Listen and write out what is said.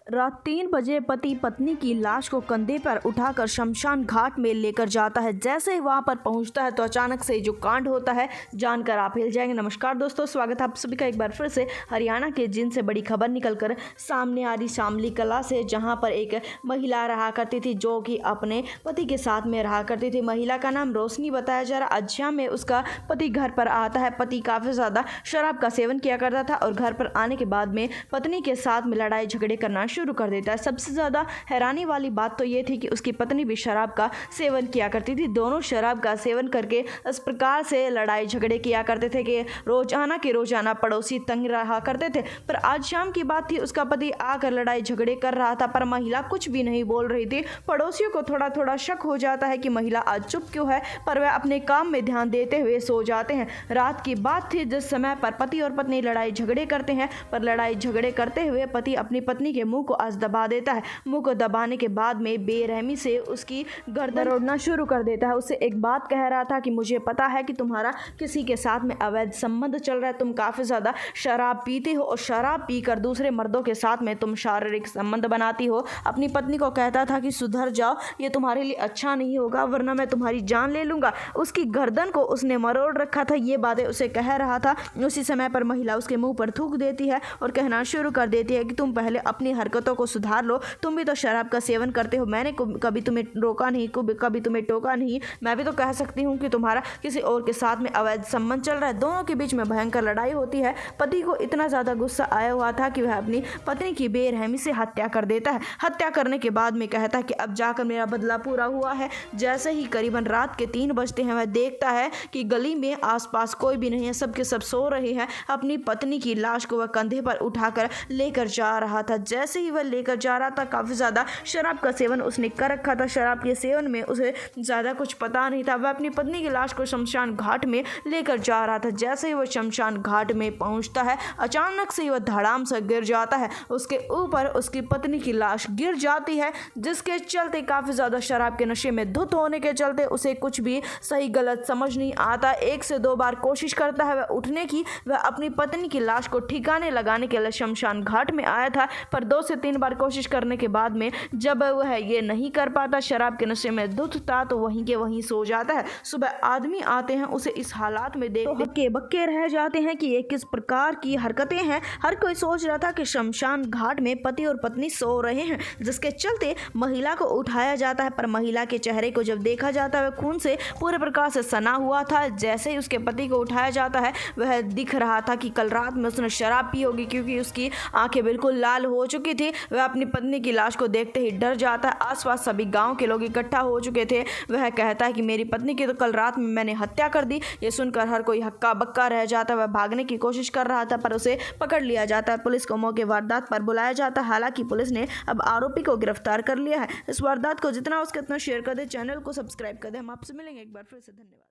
रात 3 बजे पति पत्नी की लाश को कंधे पर उठाकर शमशान घाट में लेकर जाता है। जैसे ही वहां पर पहुंचता है तो अचानक से जो कांड होता है जानकर आप हिल जाएंगे। नमस्कार दोस्तों, स्वागत है आप सभी का एक बार फिर से हरियाणा के जिन से बड़ी खबर निकलकर सामने आ रही शामली कला से, जहां पर एक महिला रहा करती थी जो कि अपने पति के साथ में रहा करती थी। महिला का नाम रोशनी बताया जा रहा। अज्जा में उसका पति घर पर आता है। पति काफ़ी ज़्यादा शराब का सेवन किया करता था और घर पर आने के बाद में पत्नी के साथ में लड़ाई झगड़े करना शुरू कर देता है। सबसे ज़्यादा हैरानी वाली बात तो ये थी कि उसकी पत्नी भी शराब का सेवन किया करती थी। दोनों शराब का सेवन करके इस प्रकार से लड़ाई झगड़े किया करते थे कि रोजाना पड़ोसी तंग रहा करते थे। पर आज शाम की बात थी, उसका पति आकर लड़ाई झगड़े कर रहा था पर महिला कुछ भी नहीं बोल रही थी। पड़ोसियों को थोड़ा थोड़ा शक हो जाता है कि महिला आज चुप क्यों है, पर वह अपने काम में ध्यान देते हुए सो जाते हैं। रात की बात थी जिस समय पर पति और पत्नी लड़ाई झगड़े करते हैं, पर लड़ाई झगड़े करते हुए पति अपनी पत्नी के मुंह को दबा देता है। मुंह को दबाने के बाद में बेरहमी से उसकी गर्दन तोड़ना शुरू कर देता है। उससे एक बात कह रहा था कि मुझे पता है कि तुम्हारा किसी के साथ में अवैध संबंध चल रहा है, तुम काफ़ी ज़्यादा शराब पीते हो और शराब पीकर दूसरे मर्दों के साथ में तुम शारीरिक संबंध बनाती हो। अपनी पत्नी को कहता था कि सुधर जाओ, ये तुम्हारे लिए अच्छा नहीं होगा वरना मैं तुम्हारी जान ले लूँगा। उसकी गर्दन को उसने मरोड़ रखा था। ये बातें उसे कह रहा था। उसी समय पर महिला उसके मुँह पर थूक देती है और कहना शुरू कर देती है कि तुम पहले अपनी हरकतों को सुधार लो, तुम भी तो शराब का सेवन करते हो। मैंने कभी तुम्हें रोका नहीं, कभी तुम्हें टोका नहीं। मैं भी तो कह सकती हूँ कि तुम्हारा किसी और के साथ में अवैध संबंध चल रहा है। दोनों के बीच में भयंकर लड़ाई होती है। पति को इतना ज़्यादा गुस्सा आया हुआ था कि वह अपनी पत्नी की बेरहमी से हत्या कर देता है। हत्या करने के बाद में कहता है कि अब जाकर मेरा बदला पूरा हुआ है। जैसे ही करीबन रात के 3 बजते हैं, वह देखता है कि गली में आसपास कोई भी नहीं है, सबके सब सो रहे हैं। अपनी पत्नी की लाश को वह कंधे पर उठाकर लेकर जा रहा था। जैसे ही वह लेकर जा रहा था, काफ़ी ज़्यादा शराब का सेवन उसने कर रखा था। शराब के सेवन में उसे ज़्यादा कुछ पता नहीं था। वह अपनी पत्नी की लाश को शमशान घाट में लेकर जा रहा था। जैसे ही वह शमशान घाट में पहुंचता है, अचानक से वह धड़ाम से गिर जाता है। उसके ऊपर उसकी पत्नी की लाश गिर जाती है, जिसके चलते काफ़ी ज़्यादा शराब के नशे में धुत होने के चलते उसे कुछ भी सही गलत समझ नहीं आता। 1 से 2 बार कोशिश करता है वह उठने की। वह अपनी पत्नी की लाश को ठिकाने लगाने के लिए शमशान घाट में आया था, पर 2 से 3 बार कोशिश करने के बाद में जब वह ये नहीं कर पाता, शराब के नशे में धुत था, तो वहीं के वहीं सो जाता है। सुबह आदमी आते हैं, उसे इस हालात में देख हक्के बक्के रह जाते हैं कि ये किस प्रकार की हरकतें हैं। हर कोई सोच रहा था कि शमशान घाट में पति और पत्नी सो रहे हैं, जिसके चलते महिला को उठाया जाता है। पर महिला के चेहरे को जब देखा जाता है, वह खून से पूरे प्रकार से सना हुआ था। जैसे ही उसके पति को उठाया जाता है, वह दिख रहा था कि कल रात में उसने शराब पी होगी, क्योंकि उसकी आंखें बिल्कुल लाल हो चुकी थी। वह अपनी पत्नी की लाश को देखते ही डर जाता है। आसपास सभी गांव के लोग इकट्ठा हो चुके थे। वह कहता है कि मेरी पत्नी की तो कल रात में मैंने हत्या कर दी। ये सुनकर हर कोई हक्का बक्का रह जाता है। वह भागने की कोशिश कर रहा था, पर उसे पकड़ लिया जाता है। पुलिस को मौके वारदात पर बुलाया जाता है। हालांकि पुलिस ने अब आरोपी को गिरफ्तार कर लिया है। इस वारदात को जितना हो सके उतना शेयर कर दे, चैनल को सब्सक्राइब कर दे। हम आपसे मिलेंगे एक बार फिर से। धन्यवाद।